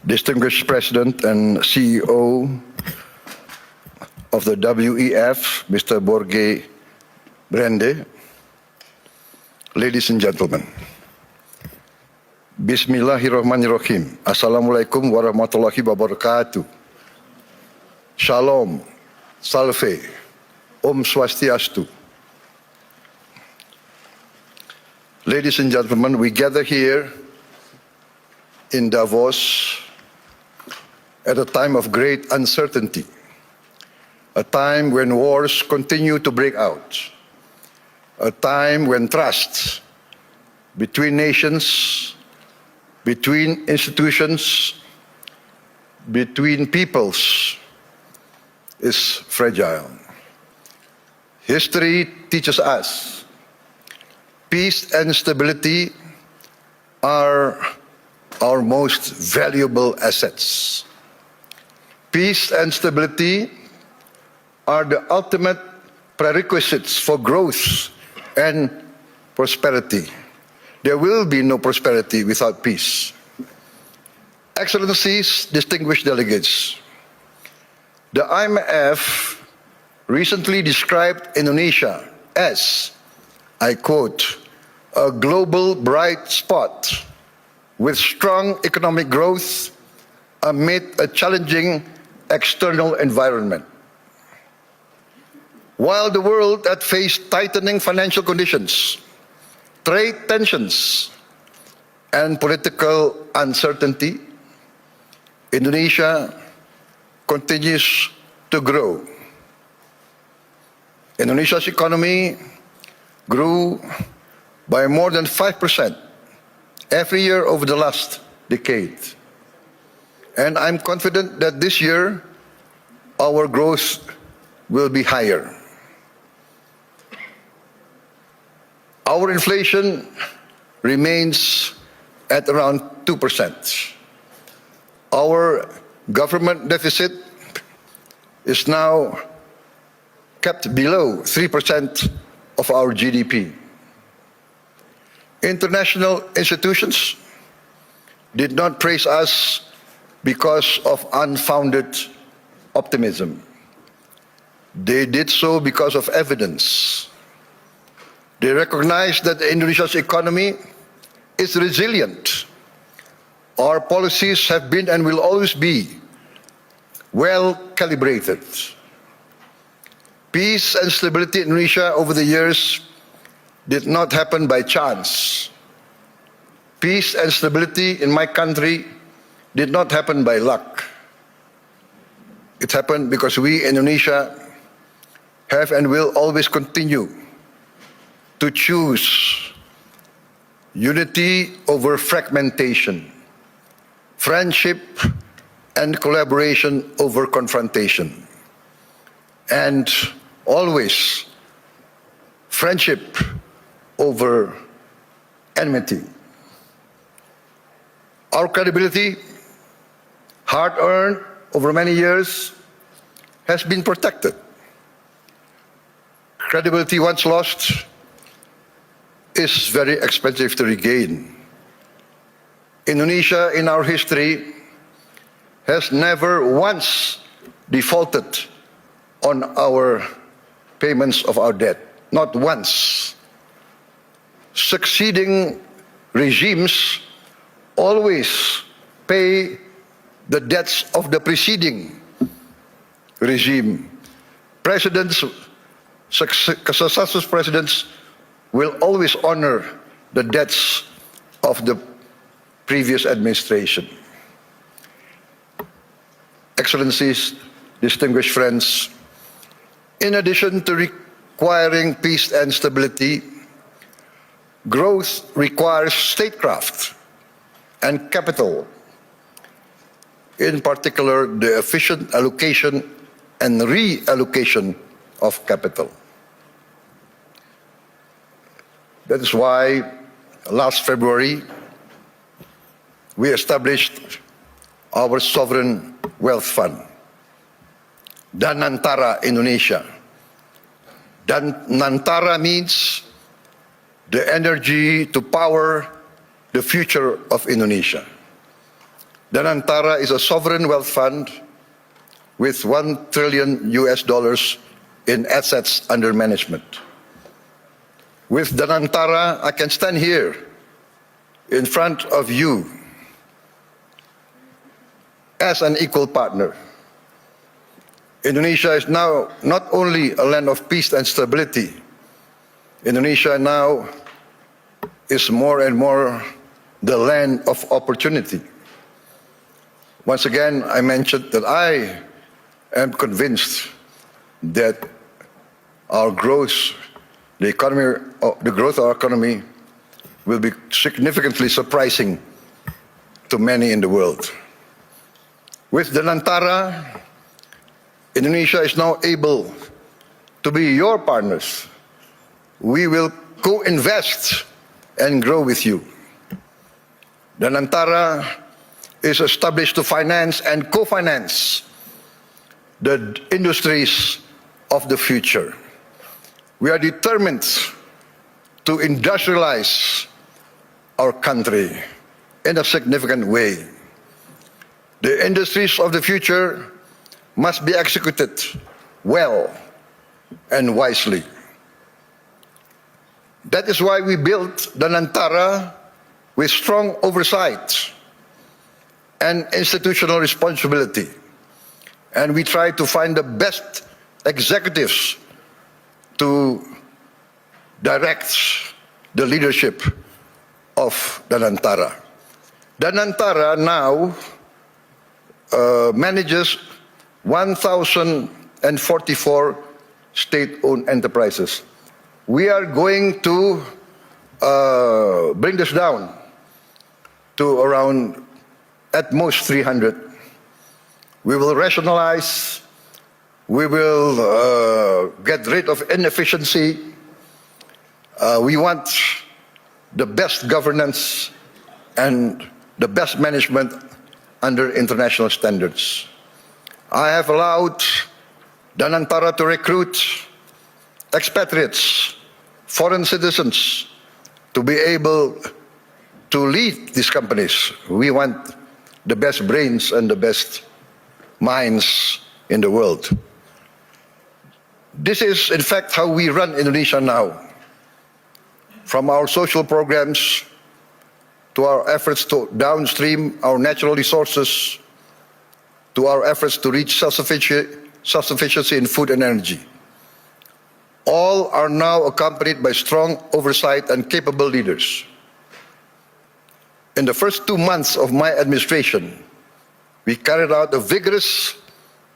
distinguished President and CEO of the WEF, Mr. Borge Brende, ladies and gentlemen, Bismillahirrahmanirrahim. Assalamualaikum warahmatullahi wabarakatuh. Shalom, Salve, Om Swastiastu. Ladies and gentlemen, we gather here in Davos at a time of great uncertainty, a time when wars continue to break out, a time when trust between nations, between institutions, between peoples is fragile. History teaches us peace and stability are our most valuable assets. Peace and stability are the ultimate prerequisites for growth and prosperity. There will be no prosperity without peace. Excellencies, distinguished delegates, the IMF recently described Indonesia as, I quote, a global bright spot with strong economic growth amid a challenging external environment. While the world had faced tightening financial conditions, trade tensions, and political uncertainty, Indonesia continues to grow. Indonesia's economy grew by more than 5% every year over the last decade. And I'm confident that this year our growth will be higher. Our inflation remains at around 2%. Our government deficit is now kept below 3% of our GDP. International institutions did not praise us because of unfounded optimism. They did so because of evidence. They recognize that Indonesia's economy is resilient. Our policies have been and will always be well calibrated. Peace and stability in Indonesia over the years did not happen by chance. Peace and stability in my country did not happen by luck. It happened because we in Indonesia have and will always continue to choose unity over fragmentation, friendship and collaboration over confrontation, and always friendship over enmity. Our credibility, hard-earned over many years, has been protected. Credibility once lost is very expensive to regain. Indonesia, in our history, has never once defaulted on our payments of our debt. Not once. Succeeding regimes always pay the debts of the preceding regime. Presidents, successive presidents will always honor the debts of the previous administration. Excellencies, distinguished friends, in addition to requiring peace and stability, growth requires statecraft and capital, in particular the efficient allocation and reallocation of capital. That is why last February we established our sovereign wealth fund, Danantara Indonesia. Danantara means the energy to power the future of Indonesia. Danantara is a sovereign wealth fund with $1 trillion in assets under management. With Danantara, I can stand here in front of you as an equal partner. Indonesia is now not only a land of peace and stability. Indonesia now is more and more the land of opportunity. Once again, I mentioned that I am convinced that our growth, the growth of our economy will be significantly surprising to many in the world. With Danantara, Indonesia is now able to be your partners. We will co-invest and grow with you. Danantara is established to finance and co-finance the industries of the future. We are determined to industrialize our country in a significant way. The industries of the future must be executed well and wisely. That is why we built Danantara with strong oversight and institutional responsibility. And we try to find the best executives to direct the leadership of Danantara. Danantara now manages 1,044 state-owned enterprises. We are going to bring this down to around at most 300. We will rationalize, we will get rid of inefficiency. We want the best governance and the best management under international standards. I have allowed Danantara to recruit expatriates, foreign citizens, to be able to lead these companies. We want the best brains and the best minds in the world. This is, in fact, how we run Indonesia now. From our social programs to our efforts to downstream our natural resources, to our efforts to reach self-sufficiency in food and energy. All are now accompanied by strong oversight and capable leaders. In the first 2 months of my administration, we carried out a vigorous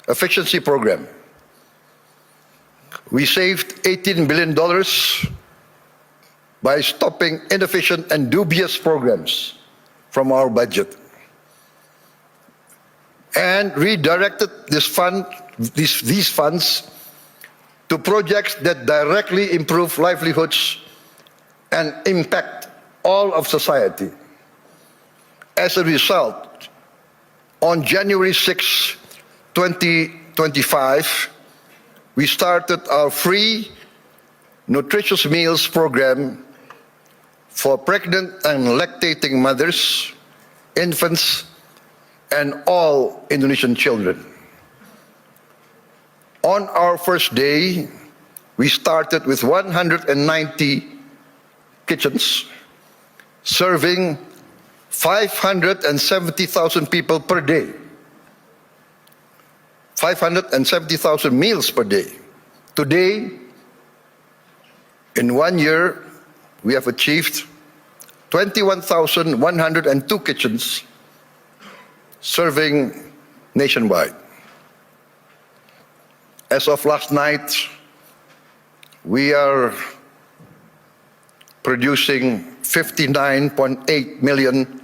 efficiency program. We saved $18 billion by stopping inefficient and dubious programs from our budget, and redirected these funds to projects that directly improve livelihoods and impact all of society. As a result, on January 6, 2025, we started our free nutritious meals program for pregnant and lactating mothers, infants, and all Indonesian children. On our first day, we started with 190 kitchens, serving 570,000 people per day. 570,000 meals per day. Today, in 1 year, we have achieved 21,102 kitchens serving nationwide. As of last night, we are producing 59.8 million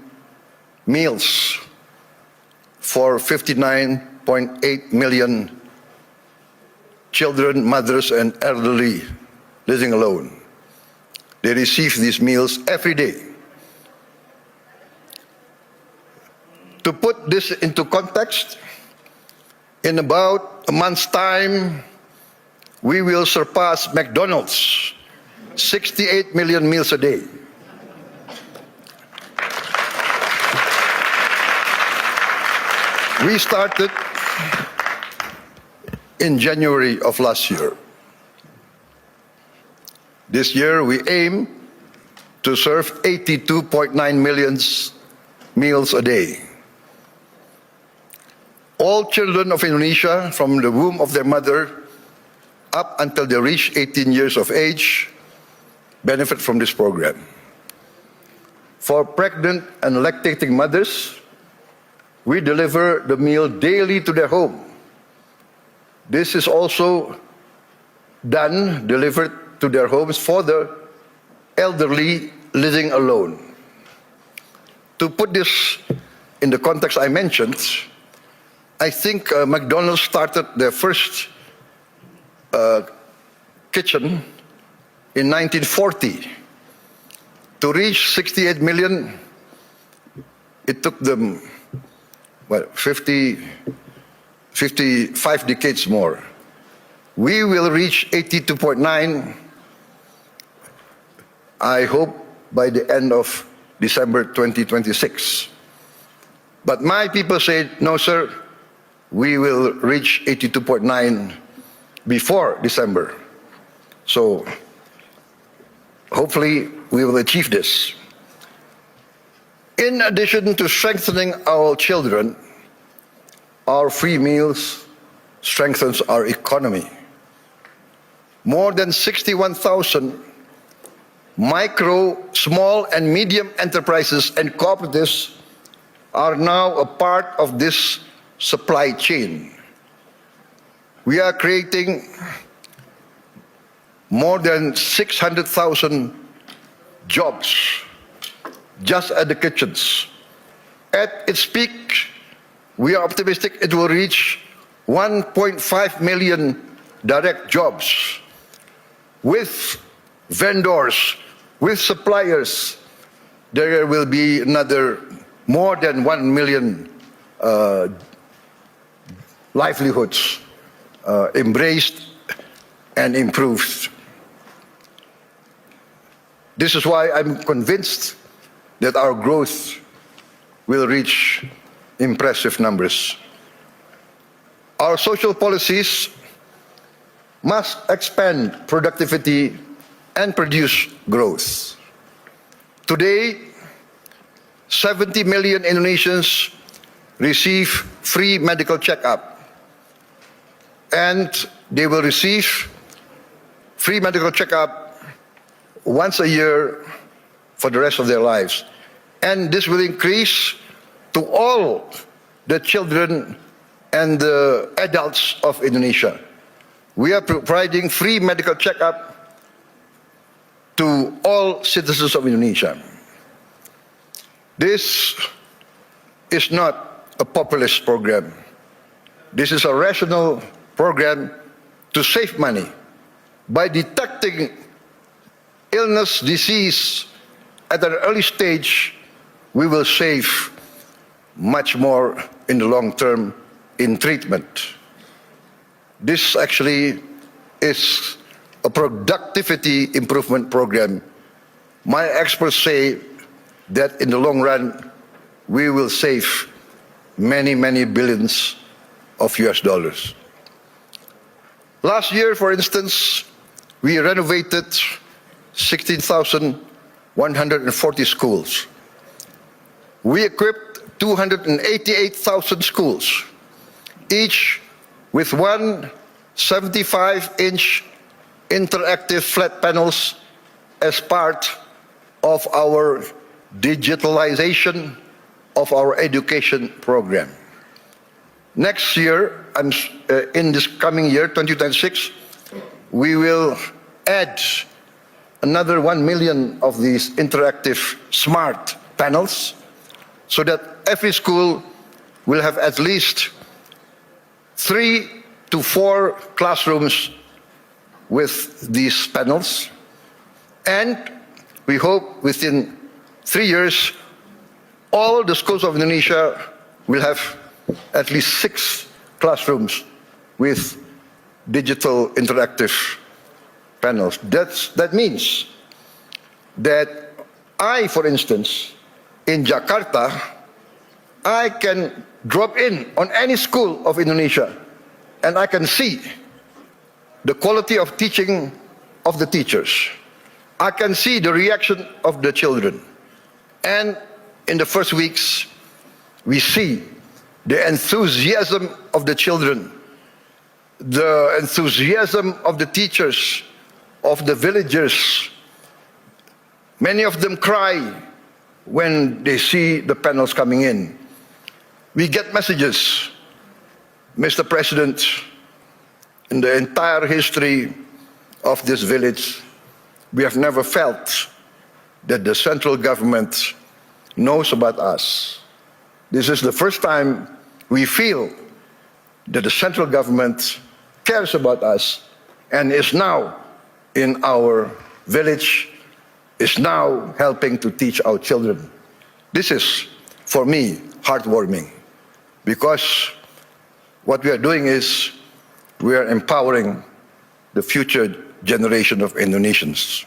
meals for 59.8 million children, mothers, and elderly living alone. They receive these meals every day. To put this into context, in about a month's time, we will surpass McDonald's, 68 million meals a day. We started in January of last year. This year we aim to serve 82.9 million meals a day. All children of Indonesia from the womb of their mother up until they reach 18 years of age benefit from this program. For pregnant and lactating mothers, we deliver the meal daily to their home. This is also delivered to their homes for the elderly living alone. To put this in the context I mentioned, I think McDonald's started their first kitchen in 1940. To reach 68 million, it took them, 55 decades more. We will reach 82.9, I hope, by the end of December 2026. But my people say, no, sir, we will reach 82.9 before December. So hopefully we will achieve this. In addition to strengthening our children, our free meals strengthens our economy. More than 61,000 micro, small and medium enterprises and cooperatives are now a part of this supply chain. We are creating more than 600,000 jobs just at the kitchens. At its peak, we are optimistic it will reach 1.5 million direct jobs with vendors, with suppliers. There will be another more than 1 million livelihoods embraced and improved. This is why I'm convinced that our growth will reach impressive numbers. Our social policies must expand productivity and produce growth. Today, 70 million Indonesians receive free medical checkup, and they will receive free medical checkup once a year for the rest of their lives. And this will increase to all the children and the adults of Indonesia. We are providing free medical checkup to all citizens of Indonesia. This is not a populist program. This is a rational program to save money. By detecting illness, disease at an early stage, we will save much more in the long term in treatment. This actually is a productivity improvement program. My experts say that in the long run, we will save many, many billions of US dollars. Last year, for instance, we renovated 16,140 schools. We equipped 288,000 schools, each with one 75-inch interactive flat panels as part of our digitalization of our education program. Next year, in this coming year, 2026, we will add another 1 million of these interactive smart panels so that every school will have at least 3 to 4 classrooms with these panels. And we hope within 3 years, all the schools of Indonesia will have at least 6 classrooms with digital interactive panels. That means that I, for instance, in Jakarta, I can drop in on any school of Indonesia and I can see the quality of teaching of the teachers. I can see the reaction of the children. And in the first weeks, we see the enthusiasm of the children, the enthusiasm of the teachers, of the villagers. Many of them cry when they see the panels coming in. We get messages, Mr. President, in the entire history of this village, we have never felt that the central government knows about us. This is the first time we feel that the central government cares about us and is now in our village, is now helping to teach our children. This is, for me, heartwarming, because what we are doing is we are empowering the future generation of Indonesians.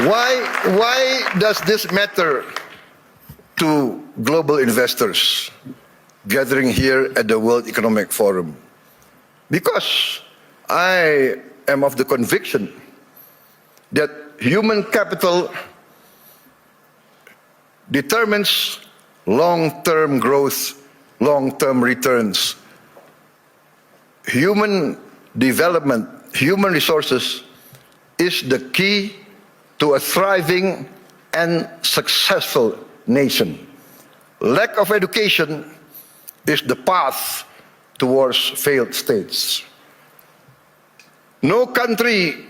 Why does this matter to global investors gathering here at the World Economic Forum? Because I am of the conviction that human capital determines long-term growth, long-term returns. Human development, human resources is the key to a thriving and successful nation. Lack of education is the path towards failed states. No country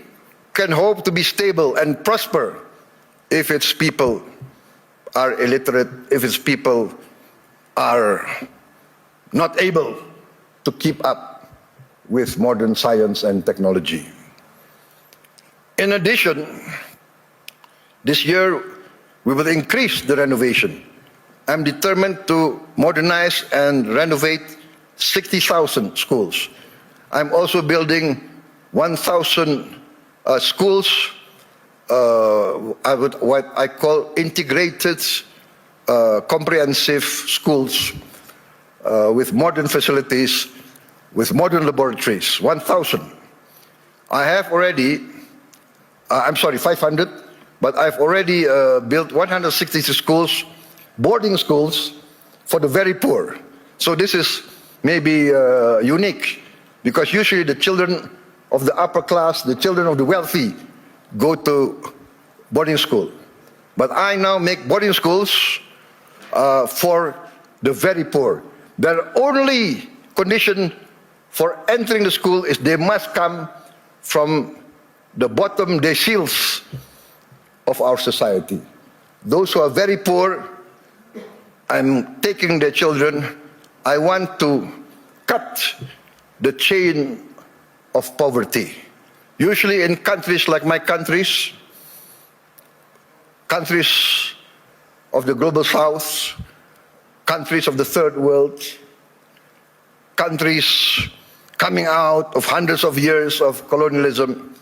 can hope to be stable and prosper if its people are illiterate, if its people are not able to keep up with modern science and technology. In addition, this year we will increase the renovation. I'm determined to modernize and renovate 60,000 schools. I'm also building 1,000 schools, what I call integrated, comprehensive schools with modern facilities, with modern laboratories, 1,000. I have already, 500, but I've already built 160 schools, boarding schools for the very poor. So this is maybe unique, because usually the children of the upper class, the children of the wealthy, go to boarding school. But I now make boarding schools for the very poor. Their only condition for entering the school is they must come from the bottom deciles of our society. Those who are very poor, I'm taking their children. I want to cut the chain of poverty. Usually in countries like my countries of the global south, countries of the third world, countries coming out of hundreds of years of colonialism,